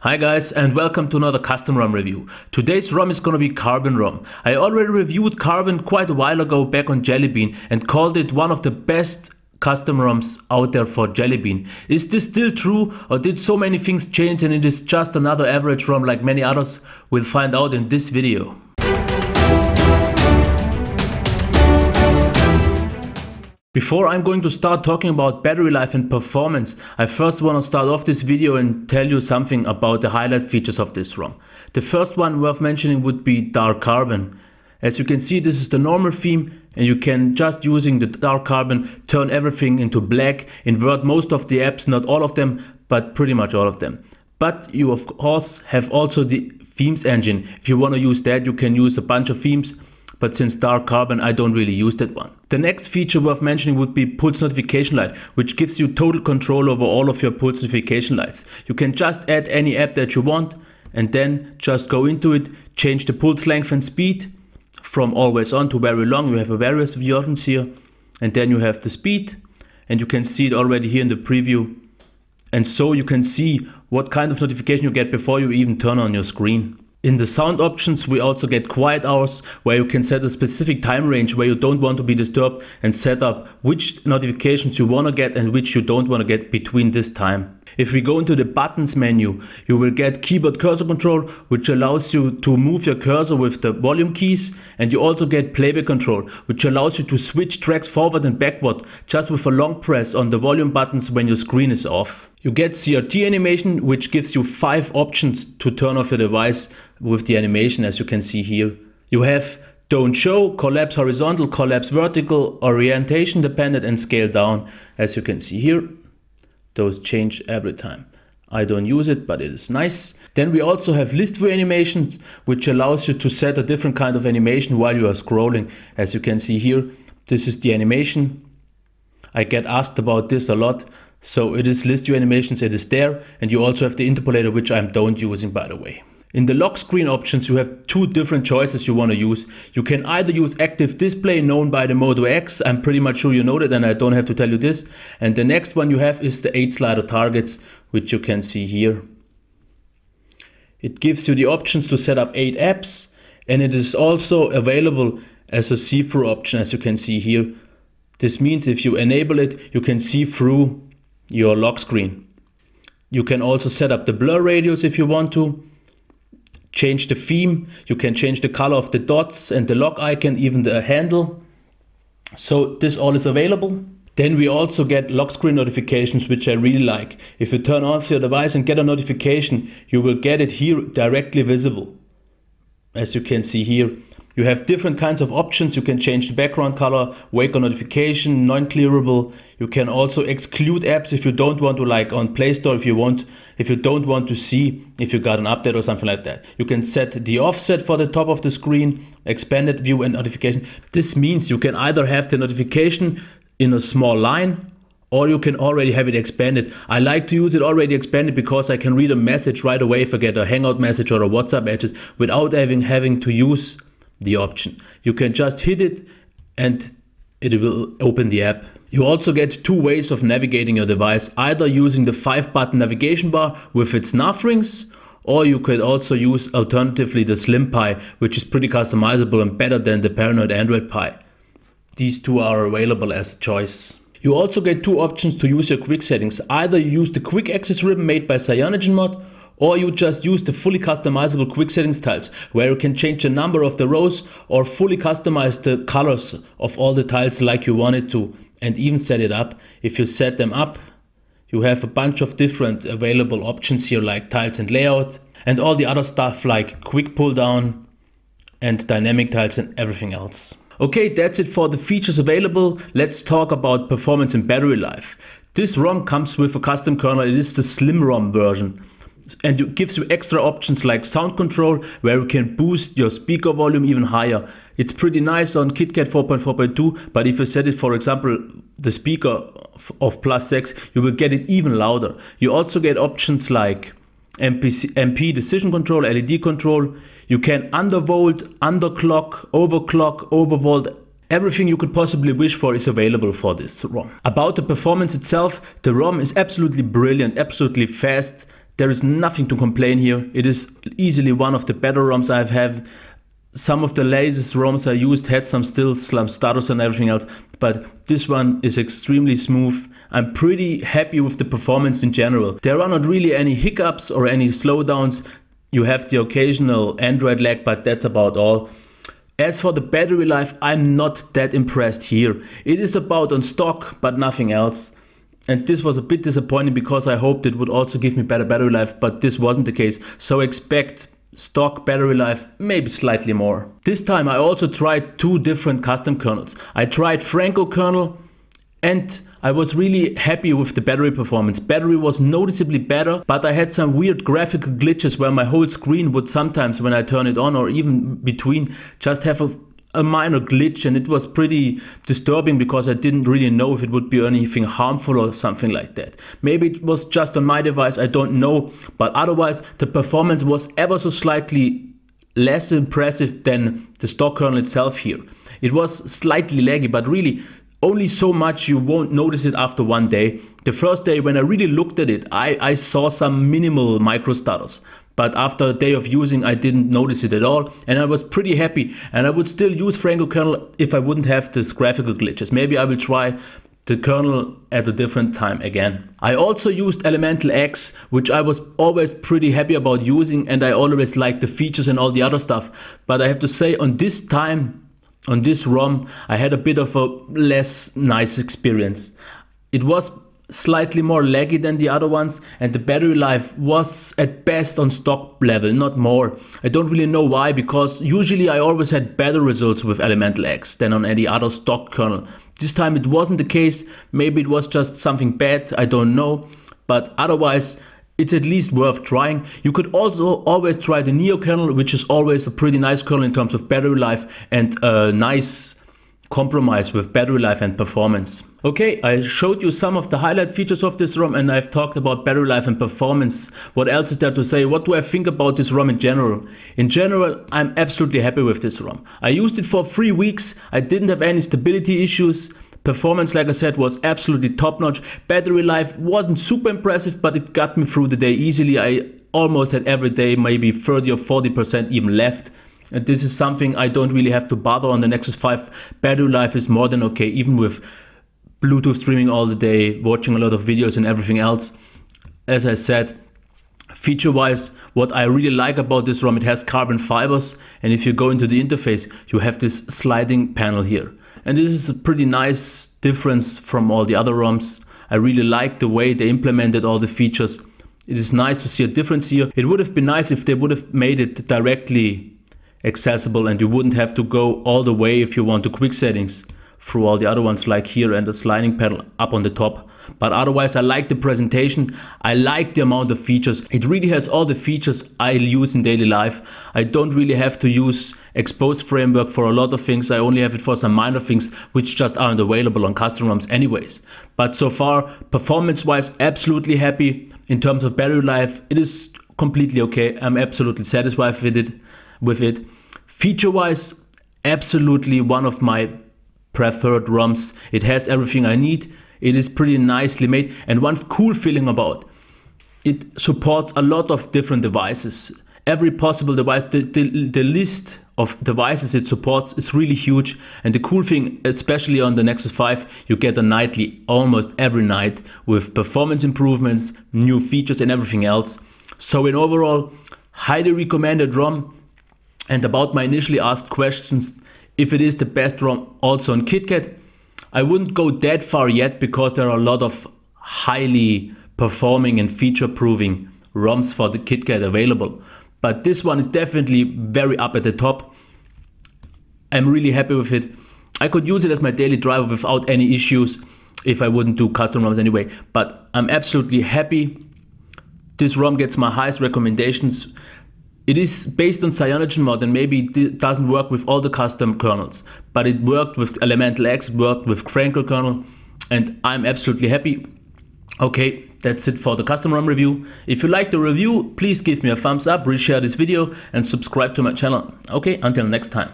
Hi guys, and welcome to another custom ROM review. Today's ROM is gonna be Carbon ROM. I already reviewed Carbon quite a while ago back on JellyBean and called it one of the best custom ROMs out there for JellyBean. Is this still true, or did so many things change and it is just another average ROM like many others? We'll find out in this video. Before I'm going to start talking about battery life and performance, I first want to start off this video and tell you something about the highlight features of this ROM. The first one worth mentioning would be Dark Carbon. As you can see, this is the normal theme, and you can just using the Dark Carbon turn everything into black, invert most of the apps, not all of them, but pretty much all of them. But you of course have also the themes engine. If you want to use that, you can use a bunch of themes. But since Dark Carbon, I don't really use that one. The next feature worth mentioning would be Pulse Notification Light, which gives you total control over all of your Pulse Notification Lights. You can just add any app that you want and then just go into it, change the pulse length and speed from always on to very long. You have various versions here, and then you have the speed, and you can see it already here in the preview. And so you can see what kind of notification you get before you even turn on your screen. In the sound options, we also get quiet hours, where you can set a specific time range where you don't want to be disturbed and set up which notifications you want to get and which you don't want to get between this time. If we go into the buttons menu, you will get keyboard cursor control, which allows you to move your cursor with the volume keys, and you also get playback control, which allows you to switch tracks forward and backward just with a long press on the volume buttons when your screen is off. You get Crt Animation, which gives you 5 options to turn off your device with the animation, as you can see here. You have Don't Show, Collapse Horizontal, Collapse Vertical, Orientation Dependent, and Scale Down, as you can see here. Those change every time. I don't use it, but it is nice. Then we also have list view animations, which allows you to set a different kind of animation while you are scrolling. As you can see here, this is the animation. I get asked about this a lot. So it is list view animations, it is there, and you also have the interpolator, which I don't using, by the way. In the lock screen options, you have 2 different choices you want to use. You can either use active display, known by the Moto X. I'm pretty much sure you know that, and I don't have to tell you this. And the next one you have is the 8 slider targets, which you can see here. It gives you the options to set up 8 apps, and it is also available as a see-through option, as you can see here. This means if you enable it, you can see through your lock screen. You can also set up the blur radius if you want to. Change the theme, you can change the color of the dots and the lock icon, even the handle. So this all is available. Then we also get lock screen notifications, which I really like. If you turn off your device and get a notification, you will get it here directly visible. As you can see here, you have different kinds of options. You can change the background color, wake or notification, non-clearable. You can also exclude apps if you don't want to, like on Play Store, if you don't want to see if you got an update or something like that. You can set the offset for the top of the screen, expanded view and notification. This means you can either have the notification in a small line, or you can already have it expanded. I like to use it already expanded because I can read a message right away if I get a Hangout message or a WhatsApp message without having to use the option. You can just hit it and it will open the app. You also get 2 ways of navigating your device, either using the 5-button navigation bar with its nav rings, or you could also use alternatively the Slim Pi, which is pretty customizable and better than the Paranoid Android Pi. These 2 are available as a choice. You also get 2 options to use your quick settings. Either you use the quick access ribbon made by CyanogenMod, or you just use the fully customizable quick settings tiles, where you can change the number of the rows or fully customize the colors of all the tiles like you want it to, and even set it up. If you set them up, you have a bunch of different available options here, like tiles and layout, and all the other stuff like quick pull down and dynamic tiles and everything else. Okay, that's it for the features available. Let's talk about performance and battery life. This ROM comes with a custom kernel. It is the Slim ROM version. And it gives you extra options like sound control, where you can boost your speaker volume even higher. It's pretty nice on KitKat 4.4.2, but if you set it, for example, the speaker of +6, you will get it even louder. You also get options like MP decision control, LED control. You can undervolt, underclock, overclock, overvolt. Everything you could possibly wish for is available for this ROM. About the performance itself, the ROM is absolutely brilliant, absolutely fast. There is nothing to complain here. It is easily one of the better ROMs I've had. Some of the latest ROMs I used had some stutters and everything else, but this one is extremely smooth. I'm pretty happy with the performance in general. There are not really any hiccups or any slowdowns. You have the occasional Android lag, but that's about all. As for the battery life, I'm not that impressed here. It is about on stock, but nothing else. And this was a bit disappointing because I hoped it would also give me better battery life, but this wasn't the case. So expect stock battery life, maybe slightly more. This time I also tried two different custom kernels. I tried Franco kernel, and I was really happy with the battery performance. Battery was noticeably better, but I had some weird graphical glitches where my whole screen would sometimes, when I turn it on or even between, just have a minor glitch, and it was pretty disturbing because I didn't really know if it would be anything harmful or something like that. Maybe it was just on my device, I don't know, but otherwise the performance was ever so slightly less impressive than the stock kernel itself here. It was slightly laggy, but really only so much you won't notice it after one day. The first day when I really looked at it, I saw some minimal micro stutters. But after a day of using, I didn't notice it at all, and I was pretty happy. And I would still use Franco kernel if I wouldn't have this graphical glitches. Maybe I will try the kernel at a different time again. I also used Elemental X, which I was always pretty happy about using, and I always liked the features and all the other stuff. But I have to say, on this ROM, I had a bit of a less nice experience. It was slightly more laggy than the other ones, and the battery life was at best on stock level, not more. I don't really know why, because usually I always had better results with Elemental X than on any other stock kernel. This time it wasn't the case. Maybe it was just something bad, I don't know, but otherwise it's at least worth trying. You could also always try the Neo kernel, which is always a pretty nice kernel in terms of battery life and a nice compromise with battery life and performance. Okay, I showed you some of the highlight features of this ROM, and I've talked about battery life and performance. What else is there to say? What do I think about this ROM in general? In general, I'm absolutely happy with this ROM. I used it for 3 weeks. I didn't have any stability issues. Performance, like I said, was absolutely top-notch. Battery life wasn't super impressive, but it got me through the day easily. I almost had every day maybe 30 or 40% even left. And this is something I don't really have to bother on. The Nexus 5 battery life is more than okay, even with Bluetooth streaming all the day, watching a lot of videos and everything else. As I said, feature-wise, what I really like about this ROM, it has carbon fibers, and if you go into the interface, you have this sliding panel here. And this is a pretty nice difference from all the other ROMs. I really like the way they implemented all the features. It is nice to see a difference here. It would have been nice if they would have made it directly accessible and you wouldn't have to go all the way if you want to quick settings through all the other ones like here and the sliding panel up on the top. But otherwise, I like the presentation. I like the amount of features. It really has all the features I use in daily life. I don't really have to use Expose framework for a lot of things. I only have it for some minor things which just aren't available on custom ROMs anyways. But so far, performance-wise, absolutely happy. In terms of battery life, it is completely okay. I'm absolutely satisfied with it. Feature-wise, absolutely one of my preferred ROMs. It has everything I need. It is pretty nicely made, and one cool feeling about it supports a lot of different devices. Every possible device, the list of devices it supports is really huge, and the cool thing, especially on the Nexus 5, you get a nightly almost every night with performance improvements, new features and everything else. So in overall, highly recommended ROM. And about my initially asked questions, if it is the best ROM also on KitKat, I wouldn't go that far yet because there are a lot of highly performing and feature-proving ROMs for the KitKat available. But this one is definitely very up at the top. I'm really happy with it. I could use it as my daily driver without any issues if I wouldn't do custom ROMs anyway. But I'm absolutely happy. This ROM gets my highest recommendations. It is based on Cyanogen mod, and maybe it doesn't work with all the custom kernels, but it worked with Elemental X, it worked with Franco kernel, and I'm absolutely happy. Okay, that's it for the custom ROM review. If you like the review, please give me a thumbs up, reshare this video, and subscribe to my channel. Okay, until next time.